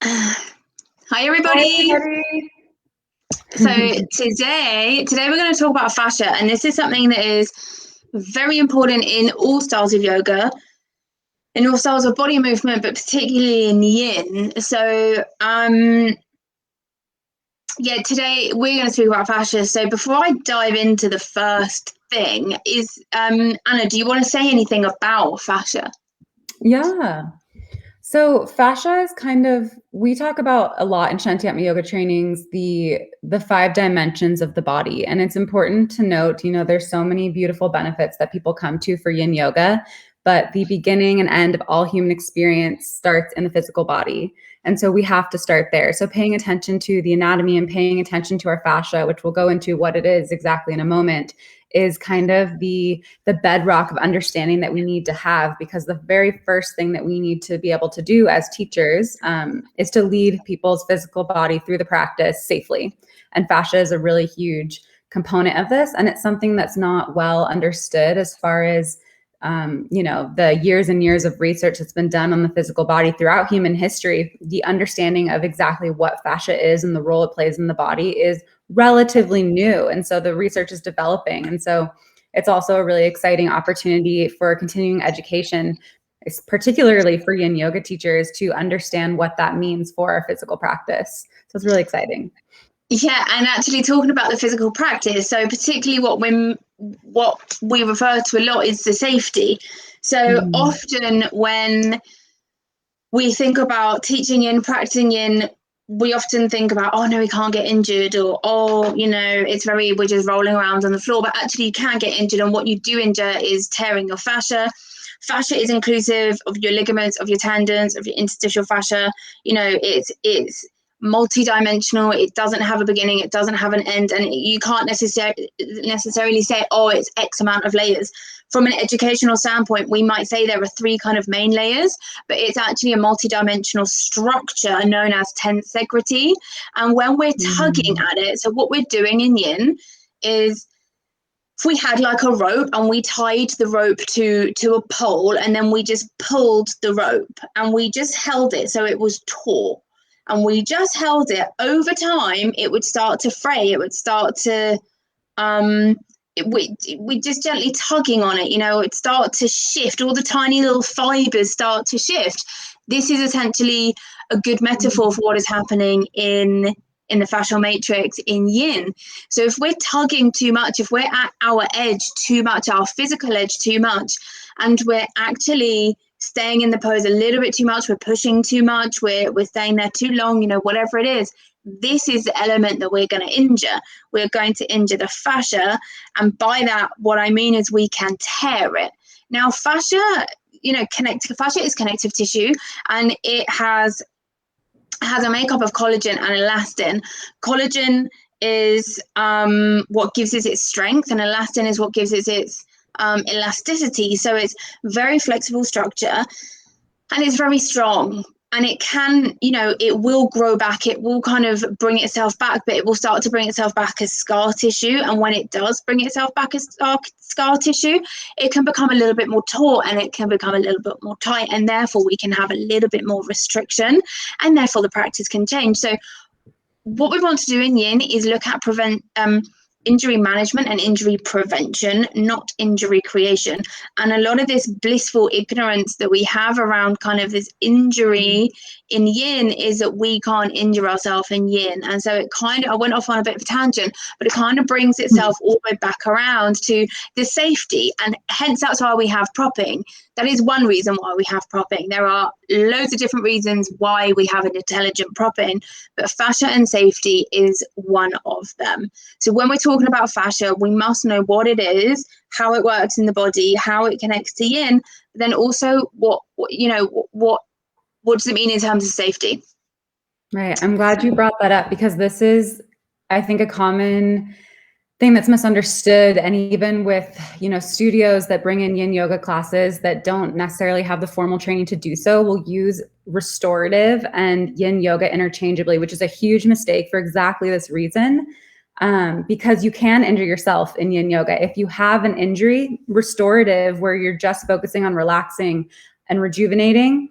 Hi Hi, everybody. everybody. So today we're going to talk about fascia, and this is something that is very important in all styles of yoga, in all styles of body movement, but particularly in yin. So yeah, today we're going to speak about fascia. So before I dive into the first thing, is Anna, do you want to say anything about fascia? Yeah. So fascia is we talk about a lot in Shanti Yoga trainings, the 5 dimensions of the body. And it's important to note, there's so many beautiful benefits that people come to for yin yoga, but the beginning and end of all human experience starts in the physical body. And so we have to start there. So paying attention to the anatomy and paying attention to our fascia, which we'll go into what it is exactly in a moment, is kind of the bedrock of understanding that we need to have, because the very first thing that we need to be able to do as teachers is to lead people's physical body through the practice safely. And fascia is a really huge component of this. And it's something that's not well understood as far as the years and years of research that's been done on the physical body throughout human history. The understanding of exactly what fascia is and the role it plays in the body is relatively new. And so the research is developing. And so it's also a really exciting opportunity for continuing education, particularly for yin yoga teachers, to understand what that means for our physical practice. So it's really exciting. Yeah, and actually talking about the physical practice, so particularly what we refer to a lot is the safety. So often when we think about teaching yin, practicing yin, we often think about, oh no, we can't get injured, or oh, we're just rolling around on the floor. But actually, you can get injured, and what you do injure is tearing your fascia. Fascia is inclusive of your ligaments, of your tendons, of your interstitial fascia. It's multi-dimensional. It doesn't have a beginning, it doesn't have an end, and you can't necessarily say, oh, it's X amount of layers. From an educational standpoint, we might say there are 3 kind of main layers, but it's actually a multi-dimensional structure known as tensegrity. And when we're tugging at it, so what we're doing in yin is, if we had like a rope and we tied the rope to a pole, and then we just pulled the rope and we just held it so it was taut, and we just held it, over time it would start to fray, it would start to we just gently tugging on it, it start to shift, all the tiny little fibers start to shift. This is essentially a good metaphor for what is happening in the fascial matrix in yin. So if we're tugging too much, if we're at our edge too much, our physical edge too much, and we're actually staying in the pose a little bit too much, we're pushing too much, we're staying there too long, whatever it is, this is the element that we're going to injure. We're going to injure the fascia. And by that, what I mean is we can tear it. Now, fascia, fascia is connective tissue, and it has a makeup of collagen and elastin. Collagen is what gives it its strength, and elastin is what gives it its elasticity. So it's very flexible structure, and it's very strong, and it can, it will grow back, it will kind of bring itself back, but it will start to bring itself back as scar tissue. And when it does bring itself back as scar tissue, it can become a little bit more taut, and it can become a little bit more tight, and therefore we can have a little bit more restriction, and therefore the practice can change. So what we want to do in yin is look at injury management and injury prevention, not injury creation. And a lot of this blissful ignorance that we have around kind of this injury in yin is that we can't injure ourselves in yin. And so it kind of, I went off on a bit of a tangent, but it kind of brings itself all the way back around to the safety. And hence that's why we have propping. That is one reason why we have propping. There are loads of different reasons why we have an intelligent propping, but fascia and safety is one of them. So when we're talking about fascia, we must know what it is, how it works in the body, how it connects to yin, but then also what does it mean in terms of safety? Right. I'm glad you brought that up, because this is, I think, a common thing that's misunderstood. And even with, studios that bring in yin yoga classes that don't necessarily have the formal training to do so, will use restorative and yin yoga interchangeably, which is a huge mistake for exactly this reason. Because you can injure yourself in yin yoga. If you have an injury, restorative, where you're just focusing on relaxing and rejuvenating,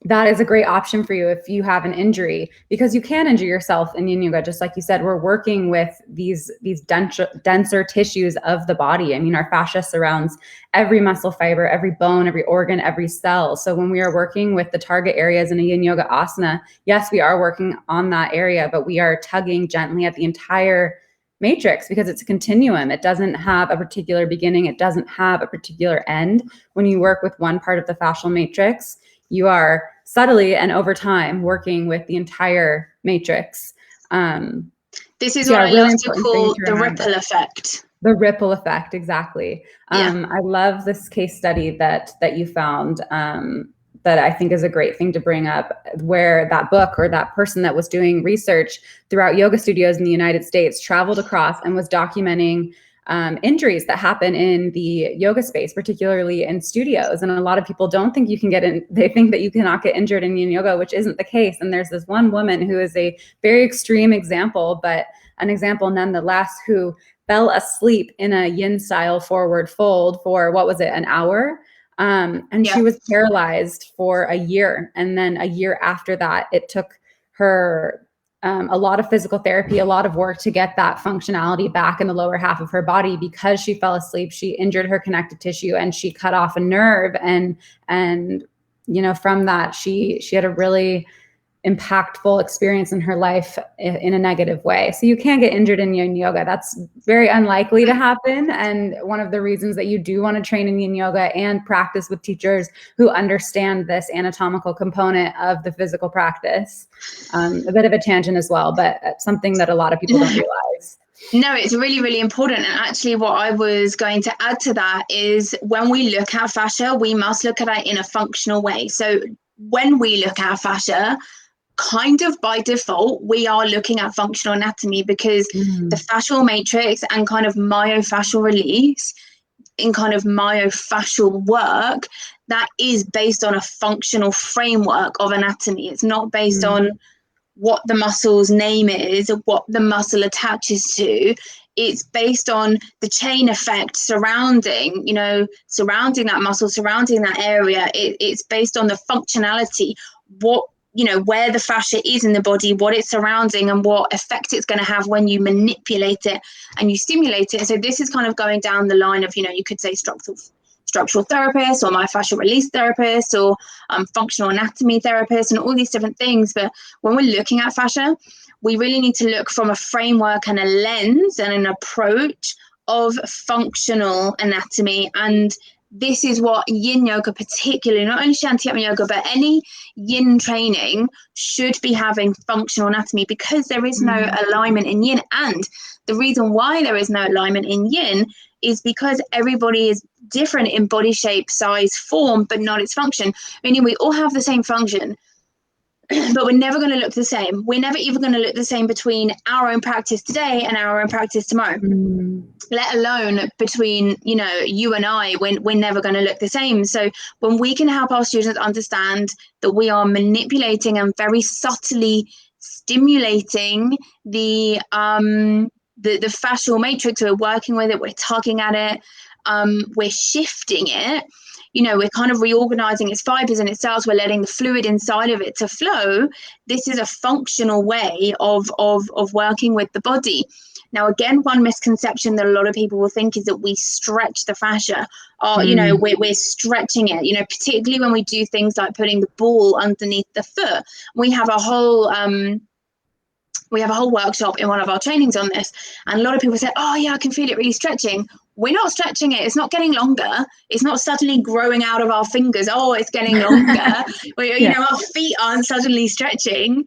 that is a great option for you if you have an injury, because you can injure yourself in yin yoga. Just like you said, we're working with these denser tissues of the body. I mean, our fascia surrounds every muscle fiber, every bone, every organ, every cell. So when we are working with the target areas in a yin yoga asana, yes, we are working on that area, but we are tugging gently at the entire matrix, because it's a continuum. It doesn't have a particular beginning. It doesn't have a particular end. When you work with one part of the fascial matrix, you are subtly and over time working with the entire matrix. This is what I really love to call the remember. ripple effect. The ripple effect, exactly. Yeah. I love this case study that you found, that I think is a great thing to bring up, where that book, or that person that was doing research throughout yoga studios in the United States, traveled across and was documenting injuries that happen in the yoga space, particularly in studios. And a lot of people don't think you can get in, they think that you cannot get injured in yin yoga, which isn't the case. And there's this one woman who is a very extreme example, but an example nonetheless, who fell asleep in a yin style forward fold for, what was it, an hour? And she was paralyzed for a year. And then a year after that, it took her a lot of physical therapy, a lot of work to get that functionality back in the lower half of her body, because she fell asleep. She injured her connective tissue and she cut off a nerve. And from that, she had a really impactful experience in her life in a negative way. So you can get injured in yin yoga. That's very unlikely to happen. And one of the reasons that you do want to train in yin yoga and practice with teachers who understand this anatomical component of the physical practice. A bit of a tangent as well, but something that a lot of people don't realize. No, it's really, really important. And actually, what I was going to add to that is, when we look at fascia, we must look at it in a functional way. So when we look at fascia, kind of by default, we are looking at functional anatomy, because the fascial matrix and kind of myofascial release in kind of myofascial work, that is based on a functional framework of anatomy. It's not based on what the muscle's name is, or what the muscle attaches to. It's based on the chain effect surrounding that muscle, surrounding that area. It's based on the functionality, where the fascia is in the body, what it's surrounding, and what effect it's going to have when you manipulate it and you stimulate it. So this is kind of going down the line of, you could say structural therapist, or myofascial release therapist, or functional anatomy therapist, and all these different things. But when we're looking at fascia, we really need to look from a framework and a lens and an approach of functional anatomy. And this is what yin yoga, particularly, not only Shanti yoga, but any yin training should be having functional anatomy, because there is no alignment in yin. And the reason why there is no alignment in yin is because everybody is different in body shape, size, form, but not its function. Meaning we all have the same function, but we're never going to look the same. We're never even going to look the same between our own practice today and our own practice tomorrow. Let alone between, you and I, we're never going to look the same. So when we can help our students understand that we are manipulating and very subtly stimulating the fascial matrix, we're working with it, we're tugging at it, we're shifting it, we're kind of reorganizing its fibers and its cells, we're letting the fluid inside of it to flow. This is a functional way of working with the body. Now, again, one misconception that a lot of people will think is that we stretch the fascia, or, we're stretching it, particularly when we do things like putting the ball underneath the foot. We have a whole workshop in one of our trainings on this, and a lot of people say, oh yeah, I can feel it really stretching. We're not stretching it. It's not getting longer. It's not suddenly growing out of our fingers. Oh, it's getting longer. Our feet aren't suddenly stretching.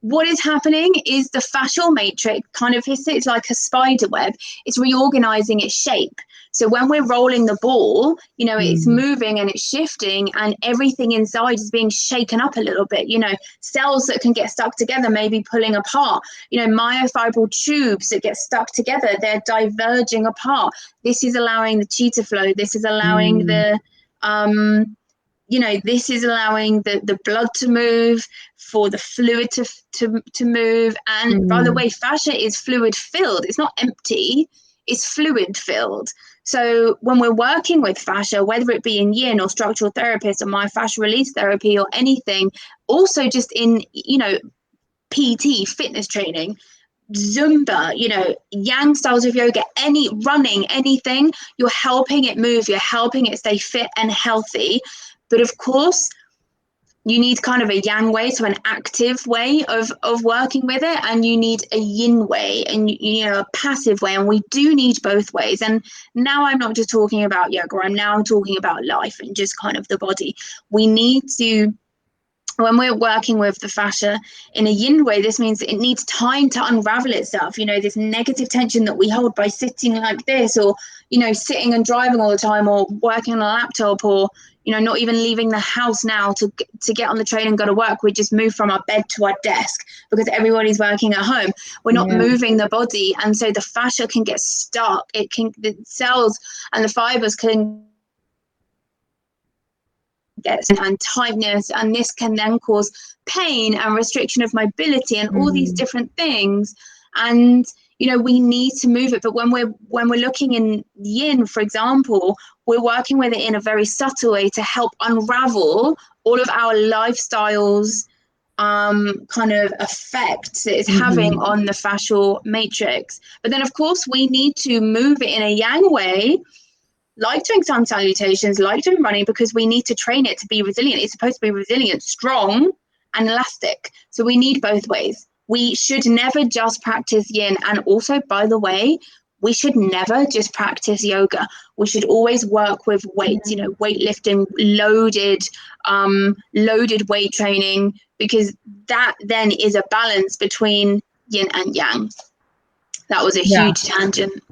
What is happening is the fascial matrix kind of it's like a spider web. It's reorganizing its shape. So when we're rolling the ball, it's moving and it's shifting, and everything inside is being shaken up a little bit. Cells that can get stuck together may be pulling apart. Myofibril tubes that get stuck together, they're diverging apart. This is allowing the chi to flow. This is allowing this is allowing the blood to move, for the fluid to move. And by the way, fascia is fluid filled. It's not empty. is fluid filled. So when we're working with fascia, whether it be in yin or structural therapist or myofascial release therapy or anything, also just in, PT, fitness training, Zumba, yang styles of yoga, any running, anything, you're helping it move, you're helping it stay fit and healthy. But of course, you need kind of a yang way, so an active way of working with it, and you need a yin way, and a passive way, and we do need both ways. And now I'm not just talking about yoga, I'm now talking about life and just kind of the body. We need to, when we're working with the fascia in a yin way, this means it needs time to unravel itself. This negative tension that we hold by sitting like this, or sitting and driving all the time, or working on a laptop, or not even leaving the house now to get on the train and go to work. We just move from our bed to our desk because everybody's working at home. We're not moving the body, and so the fascia can get stuck. The cells and the fibers can get and tightness, and this can then cause pain and restriction of mobility and all these different things. And we need to move it. But when we're looking in yin, for example, we're working with it in a very subtle way to help unravel all of our lifestyles kind of effects it is having on the fascial matrix. But then of course we need to move it in a yang way, like doing sun salutations, like doing running, because we need to train it to be resilient. It's supposed to be resilient, strong, and elastic. So we need both ways. We should never just practice yin. And also, by the way, we should never just practice yoga. We should always work with weights, weightlifting, loaded weight training, because that then is a balance between yin and yang. That was a huge tangent.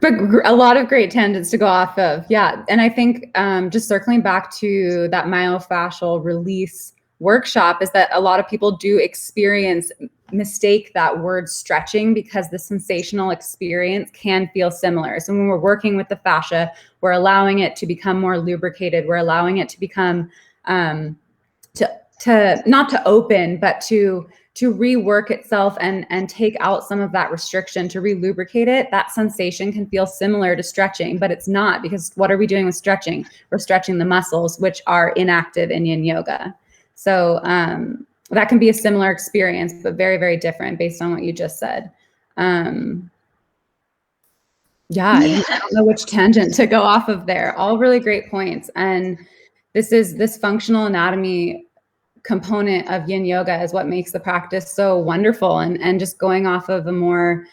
But a lot of great tangents to go off of. Yeah. And I think just circling back to that myofascial release workshop is that a lot of people do mistake that word stretching, because the sensational experience can feel similar. So when we're working with the fascia, we're allowing it to become more lubricated. We're allowing it to become to not to open, but to rework itself and take out some of that restriction, to relubricate it. That sensation can feel similar to stretching, but it's not, because what are we doing with stretching? We're stretching the muscles, which are inactive in yin yoga. So that can be a similar experience, but very, very different based on what you just said. I don't know which tangent to go off of there. All really great points. And this functional anatomy component of yin yoga is what makes the practice so wonderful. And just going off of a more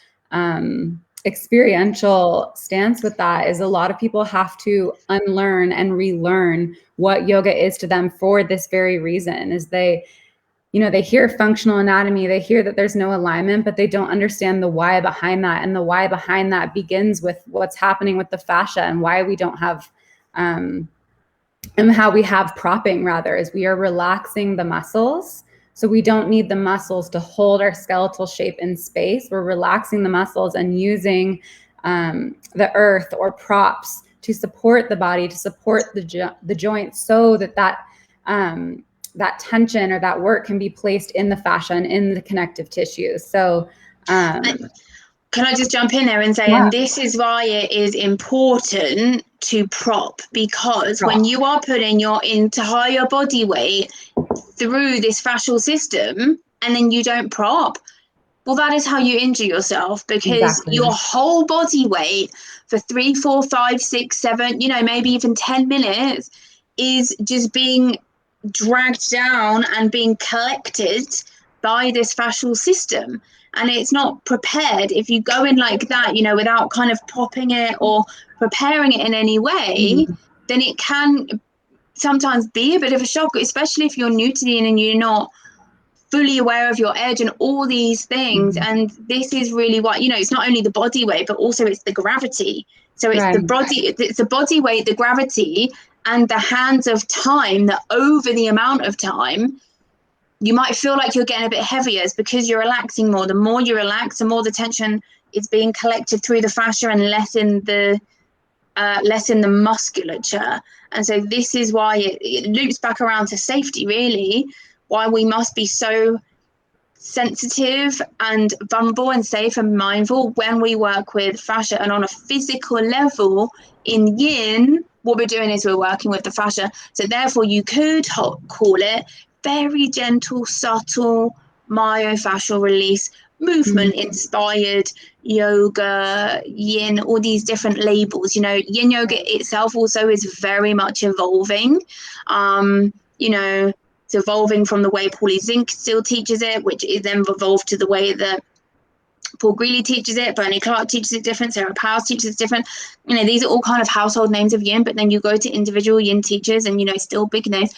experiential stance with that is, a lot of people have to unlearn and relearn what yoga is to them for this very reason. Is they hear functional anatomy, they hear that there's no alignment, but they don't understand the why behind that. And the why behind that begins with what's happening with the fascia, and why we don't have and how we have propping, rather, is we are relaxing the muscles. So we don't need the muscles to hold our skeletal shape in space. We're relaxing the muscles and using the earth or props to support the body, to support the joints, so that tension or that work can be placed in the fascia and in the connective tissues. So can I just jump in there and say, and this is why it is important to prop, because when you are putting your entire body weight through this fascial system and then you don't prop, well, that is how you injure yourself, because your whole body weight for 3, 4, 5, 6, 7, maybe even 10 minutes is just being dragged down and being collected by this fascial system. And it's not prepared. If you go in like that, without kind of popping it or preparing it in any way, then it can sometimes be a bit of a shock, especially if you're new to the yin and you're not fully aware of your edge and all these things. And this is really what, it's not only the body weight, but also it's the gravity. So it's the body weight, the gravity, and the hands of time, that over the amount of time, you might feel like you're getting a bit heavier. It's because you're relaxing more. The more you relax, the more the tension is being collected through the fascia and less in the musculature. And so this is why it loops back around to safety, really, why we must be so sensitive and vulnerable and safe and mindful when we work with fascia. And on a physical level in yin, what we're doing is we're working with the fascia. So therefore you could call it very gentle, subtle myofascial release, movement inspired yoga, yin, all these different labels. You know, yin yoga itself also is very much evolving. You know, it's evolving from the way Paulie Zink still teaches it, which is then evolved to the way that Paul Greeley teaches it, Bernie Clark teaches it different, Sarah Powers teaches it different. You know, these are all kind of household names of yin, but then you go to individual yin teachers and, you know, still big names,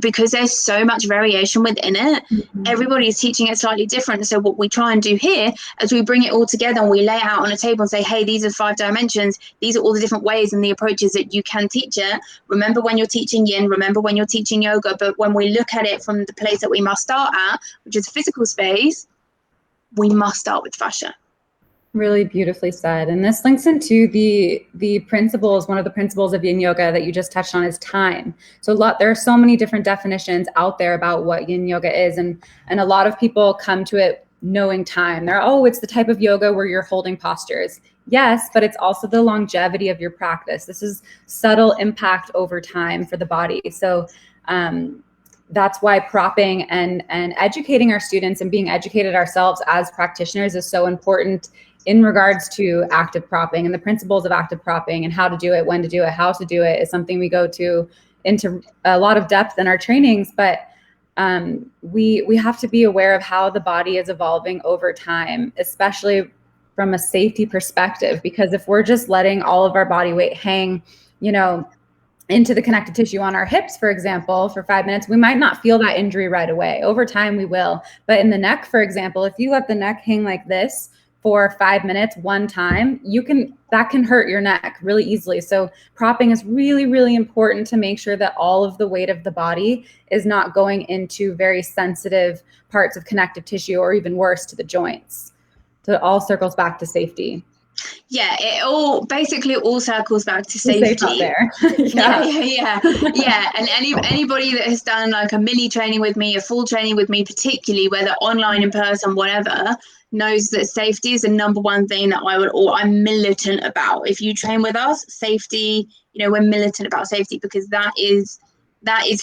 because there's so much variation within it. Everybody is teaching it slightly different. So what we try and do here is we bring it all together and we lay it out on a table and say, hey, these are 5 dimensions. These are all the different ways and the approaches that you can teach it. Remember when you're teaching yin, remember when you're teaching yoga, but when we look at it from the place that we must start at, which is physical space, we must start with fascia. Really beautifully said. And this links into the principles. One of the principles of yin yoga that you just touched on is time. So there are so many different definitions out there about what yin yoga is. And a lot of people come to it knowing time. It's the type of yoga where you're holding postures. Yes, but it's also the longevity of your practice. This is subtle impact over time for the body. So that's why propping and educating our students and being educated ourselves as practitioners is so important in regards to active propping and the principles of active propping and how to do it, when to do it, how to do it is something we go into a lot of depth in our trainings. But we have to be aware of how the body is evolving over time, especially from a safety perspective, because if we're just letting all of our body weight hang, you know, into the connective tissue on our hips, for example, for 5 minutes, we might not feel that injury right away. Over time, we will. But in the neck, for example, if you let the neck hang like this for 5 minutes one time, that can hurt your neck really easily. So propping is really, really important to make sure that all of the weight of the body is not going into very sensitive parts of connective tissue, or even worse, to the joints. So it all circles back to safety. Yeah, it all circles back to safety. Safe out there. Yeah. And anybody that has done like a mini training with me, a full training with me, particularly whether online, in person, whatever, knows that safety is the number one thing that I'm militant about. If you train with us, safety, you know, we're militant about safety, because that is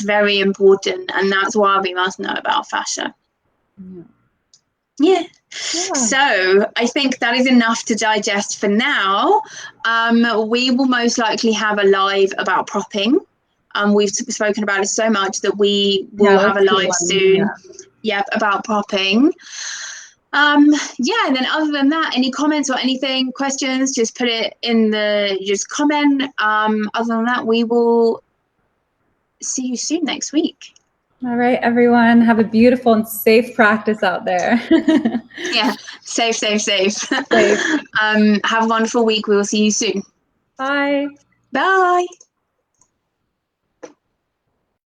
very important, and that's why we must know about fascia. Yeah. So I think that is enough to digest for now. We will most likely have a live about propping. We've spoken about it so much that we will have a live soon. About propping. And then other than that, any comments or anything, questions, just put it in just comment. Other than that, we will see you soon next week. All right, everyone, have a beautiful and safe practice out there. Yeah, safe. Have a wonderful week. We will see you soon. Bye. Bye.